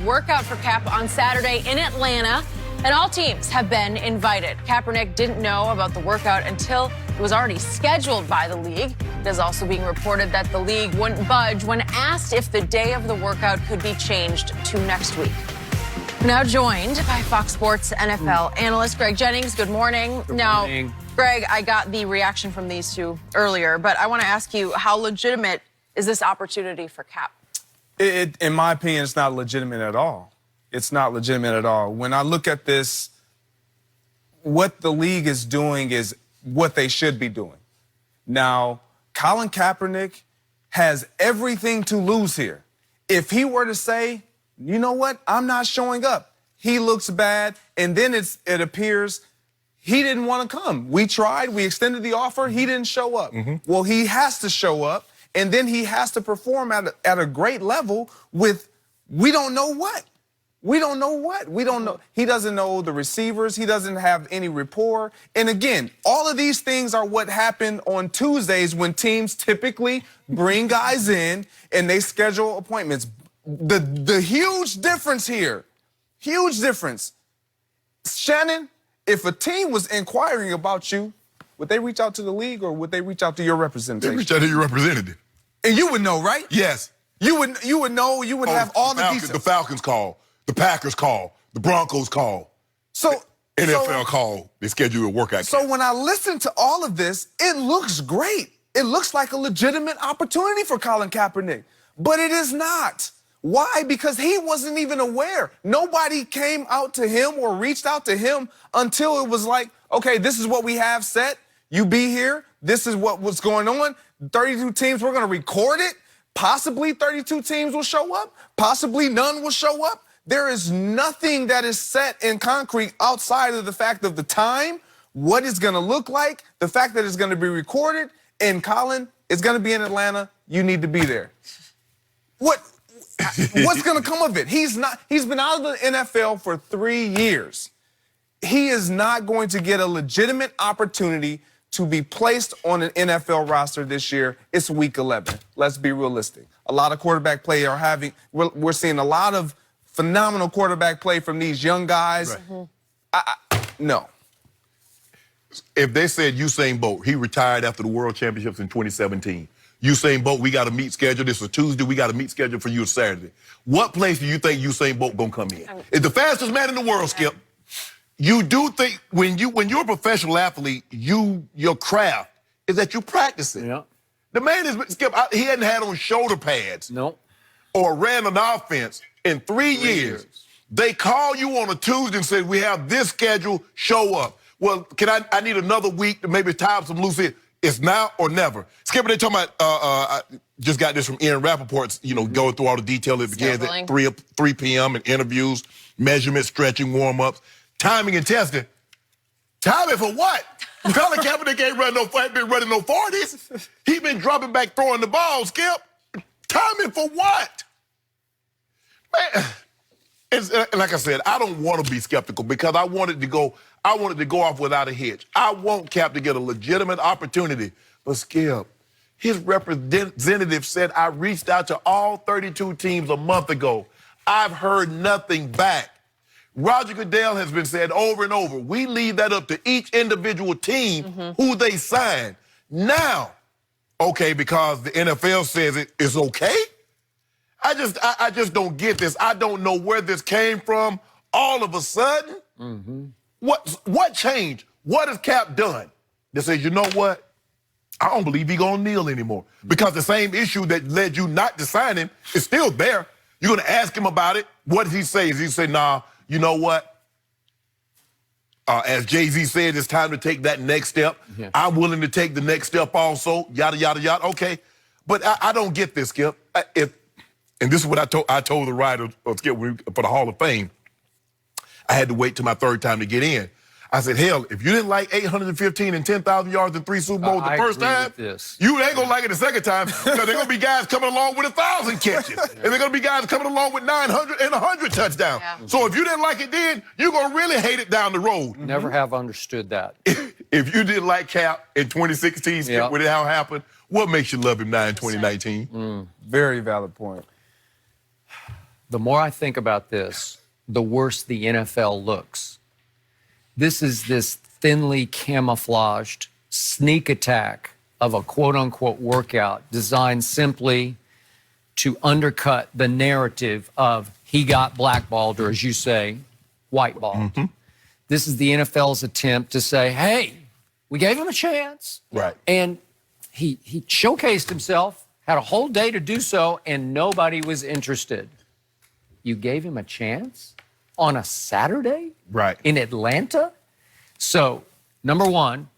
Workout for Cap on Saturday in Atlanta, and all teams have been invited. Kaepernick didn't know about the workout until it was already scheduled by the league. It is also being reported that the league wouldn't budge when asked if the day of the workout could be changed to next week. We're now joined by Fox Sports NFL analyst Greg Jennings. Good morning. Good morning. Greg, I got the reaction from these two earlier, but I want to ask you, how legitimate is this opportunity for Cap? In my opinion, it's not legitimate at all. It's not legitimate at all. When I look at this, what the league is doing is what they should be doing. Now, Colin Kaepernick has everything to lose here. If he were to say, you know what, I'm not showing up, he looks bad, and then it appears he didn't want to come. We tried, we extended the offer, he didn't show up. Well, he has to show up, and then he has to perform at a great level with we don't know what. We don't know what. We don't know. He doesn't know the receivers. He doesn't have any rapport. And again, all of these things are what happen on Tuesdays when teams typically bring guys in and they schedule appointments. The huge difference here, huge difference. Shannon, if a team was inquiring about you, would they reach out to the league or would they reach out to your representation? They reach out to your representative. And you would know, right? Yes. You would know, you would have all the details. The Falcons call, the Packers call, the Broncos call. So NFL call, they schedule a workout. So when I listen to all of this, it looks great. It looks like a legitimate opportunity for Colin Kaepernick, but it is not. Why? Because he wasn't even aware. Nobody came out to him or reached out to him until it was like, okay, this is what we have set. You be here. This is what's going on. 32 teams, we're going to record it. Possibly 32 teams will show up. Possibly none will show up. There is nothing that is set in concrete outside of the fact of the time, what it's going to look like, the fact that it's going to be recorded, and Colin, it's going to be in Atlanta. You need to be there. What's going to come of it? He's been out of the NFL for 3 years. He is not going to get a legitimate opportunity to be placed on an NFL roster this year. It's week 11. Let's be realistic. A lot of quarterback play we're seeing a lot of phenomenal quarterback play from these young guys. Right. No. If they said Usain Bolt, he retired after the World Championships in 2017. Usain Bolt, we got a meet schedule. This is Tuesday. We got a meet schedule for you Saturday. What place do you think Usain Bolt gonna come in? It's the fastest man in the world, Skip. You do think when you're a professional athlete, your craft is that you practice it. Yeah. The man is Skip. He hadn't had on shoulder pads. No. Or ran an offense in 3 years. They call you on a Tuesday and say, we have this schedule, show up. Well, I need another week to maybe tie up some loose ends. It's now or never. Skipper, they talking about, I just got this from Aaron Rappaport's, going through all the detail. It begins at 3 p.m. and interviews, measurements, stretching, warm-ups, timing and testing. Timing for what? Colin Kaepernick ain't been running no 40s. He been dropping back, throwing the ball, Skip. Timing for what? Man, like I said, I don't want to be skeptical because I wanted to go off without a hitch. I want Cap to get a legitimate opportunity. But Skip, his representative said, I reached out to all 32 teams a month ago. I've heard nothing back. Roger Goodell has been said over and over, we leave that up to each individual team who they sign. Now, okay, because the NFL says it's okay? I just don't get this. I don't know where this came from all of a sudden. What changed? What has Cap done? They say, you know what? I don't believe he's going to kneel anymore. Because the same issue that led you not to sign him is still there. You're going to ask him about it. What does he say? Does he say, nah, you know what? As Jay-Z said, it's time to take that next step. Yeah. I'm willing to take the next step also, yada, yada, yada. Okay. But I don't get this, Skip. And this is what I told the writer of Skip for the Hall of Fame. I had to wait till my third time to get in. I said, hell, if you didn't like 815 and 10,000 yards and 3 Super Bowls the first time, you ain't going to like it the second time because there are going to be guys coming along with 1,000 catches. And there are going to be guys coming along with 900 and 100 touchdowns. Yeah. So if you didn't like it then, you're going to really hate it down the road. Never have understood that. If you didn't like Cap in 2016, Skip, with it how it happened, what makes you love him now in 2019? Very valid point. the more I think about this, the worse the NFL looks. This is this thinly camouflaged sneak attack of a quote-unquote workout designed simply to undercut the narrative of he got blackballed, or as you say, whiteballed. Mm-hmm. This is the NFL's attempt to say, hey, we gave him a chance. Right. And he showcased himself, had a whole day to do so, and nobody was interested. You gave him a chance on a Saturday? Right. In Atlanta? So, number one,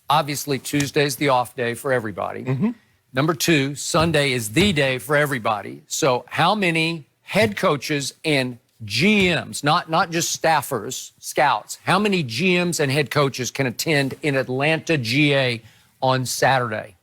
obviously Tuesday's the off day for everybody. Mm-hmm. Number two, Sunday is the day for everybody. So how many head coaches and GMs, not just staffers, scouts, how many GMs and head coaches can attend in Atlanta, GA on Saturday?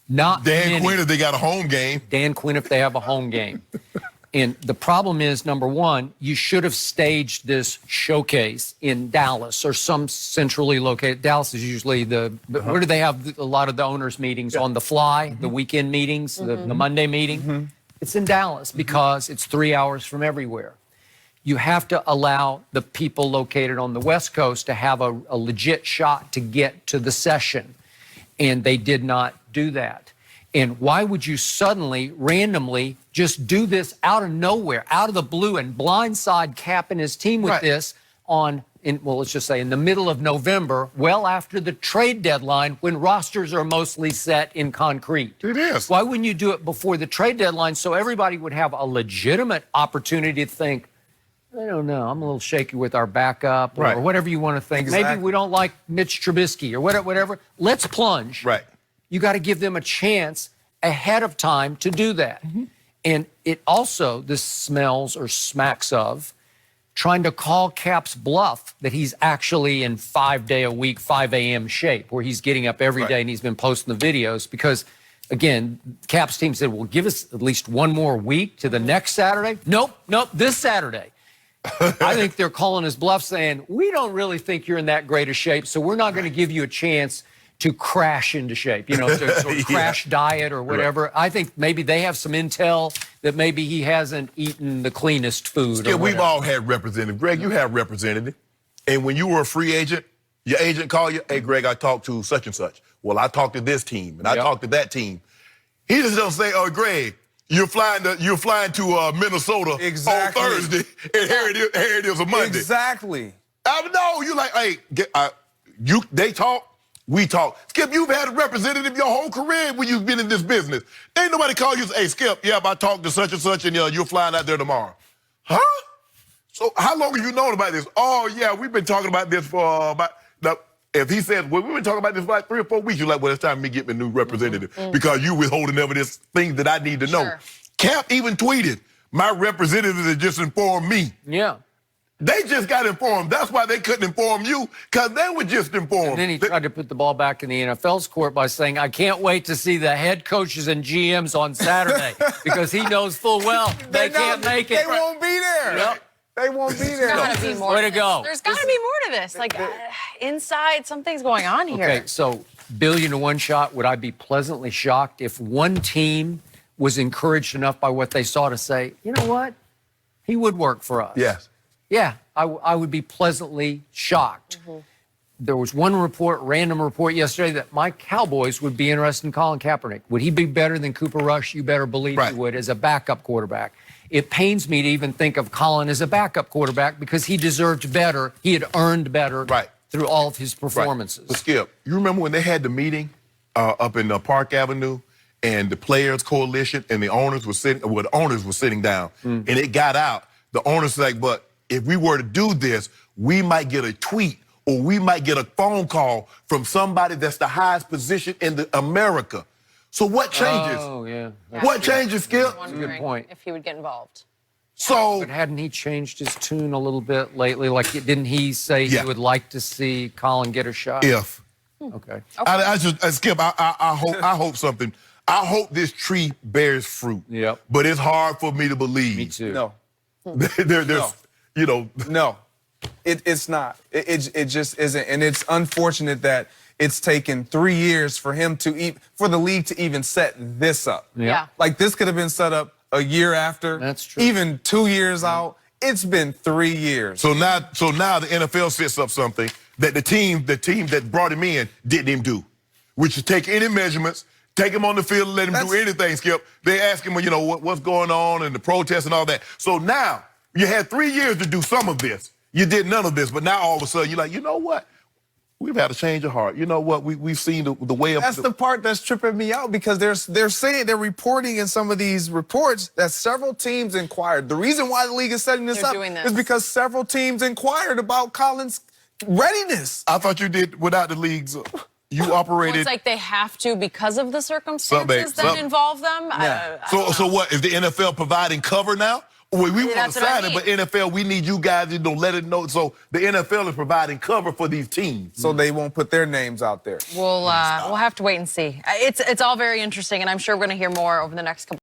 Not Dan many. Quinn if they got a home game. Dan Quinn if they have a home game. And the problem is, number one, you should have staged this showcase in Dallas or some centrally located. Dallas is usually where do they have a lot of the owners' meetings? On the fly, the weekend meetings, the Monday meeting? It's in Dallas because it's 3 hours from everywhere. You have to allow the people located on the West Coast to have a legit shot to get to the session. And they did not do that. And why would you suddenly, randomly, just do this out of nowhere, out of the blue, and blindside Cap and his team with this let's just say in the middle of November, well after the trade deadline, when rosters are mostly set in concrete? It is. Why wouldn't you do it before the trade deadline so everybody would have a legitimate opportunity to think, I don't know, I'm a little shaky with our backup or whatever you want to think. Exactly. Maybe we don't like Mitch Trubisky or whatever. Let's plunge. Right. You got to give them a chance ahead of time to do that. Mm-hmm. And it also, this smells or smacks of trying to call Cap's bluff that he's actually in 5-day-a-week, 5 a.m. shape, where he's getting up every day and he's been posting the videos because, again, Cap's team said, well, give us at least one more week to the next Saturday. Nope, this Saturday. I think they're calling his bluff saying, we don't really think you're in that great a shape, so we're not going to give you a chance to crash into shape, to crash diet or whatever. Right. I think maybe they have some intel that maybe he hasn't eaten the cleanest food. Yeah, we've all had representative. Greg, you have representative. And when you were a free agent, your agent called you, hey, Greg, I talked to such and such. Well, I talked to this team, and I talked to that team. He just don't say, oh, Greg, you're flying to Minnesota on Thursday, and here it is a Monday. Exactly. No, you like, hey, they talk. We talk. Skip, you've had a representative your whole career when you've been in this business. Ain't nobody call you and say, hey, Skip, I talked to such and such, and you're flying out there tomorrow. Huh? So how long have you known about this? Oh, yeah, we've been talking about this for if he said, well, we've been talking about this for like 3 or 4 weeks, you're like, well, it's time for me to get me a new representative because you withholding evidence, things that I need to know. Cap even tweeted, my representative has just informed me. Yeah. They just got informed. That's why they couldn't inform you, because they were just informed. And then he tried to put the ball back in the NFL's court by saying, I can't wait to see the head coaches and GMs on Saturday, because he knows full well they can't make it. They won't be there. Yep. They won't be there. There's got to be more. Way to go. There's got to be more to this. Like, inside, something's going on here. Okay, so billion to one shot, would I be pleasantly shocked if one team was encouraged enough by what they saw to say, you know what? He would work for us. Yes. Yeah, I would be pleasantly shocked. Mm-hmm. There was one random report yesterday that my Cowboys would be interested in Colin Kaepernick. Would he be better than Cooper Rush? You better believe he would, as a backup quarterback. It pains me to even think of Colin as a backup quarterback because he deserved better. He had earned better through all of his performances. But Skip, you remember when they had the meeting up in Park Avenue, and the Players Coalition and the owners were sitting down, and it got out. The owners were like, but if we were to do this, we might get a tweet or we might get a phone call from somebody that's the highest position in America. So what changes? Oh, yeah. What changes, Skip? That's a good point. If he would get involved. So, but hadn't he changed his tune a little bit lately? Like, didn't he say he would like to see Colin get a shot? Okay. Skip, I hope something. I hope this tree bears fruit. Yep. But it's hard for me to believe. Me too. No. No. It's not. It just isn't. And it's unfortunate that it's taken 3 years for him for the league to even set this up. Yeah. Like, this could have been set up a year after. That's true. Even 2 years out. It's been 3 years. So now the NFL sets up something that the team that brought him in didn't even do, which is take any measurements, take him on the field and let him do anything, Skip. They ask him, you know, what's going on and the protests and all that. So now you had 3 years to do some of this. You did none of this, but now all of a sudden you're like, you know what? We've had a change of heart. You know what? We've seen the way of. That's the part that's tripping me out because they're reporting in some of these reports that several teams inquired. The reason why the league is setting this up is because several teams inquired about Colin's readiness. I thought you did without the leagues. You operated. Well, it's like they have to because of the circumstances that involve them. Yeah. So what? Is the NFL providing cover now? We want to sign it, but NFL, we need you guys to let it know. So the NFL is providing cover for these teams, so they won't put their names out there. We'll have to wait and see. It's all very interesting, and I'm sure we're going to hear more over the next couple.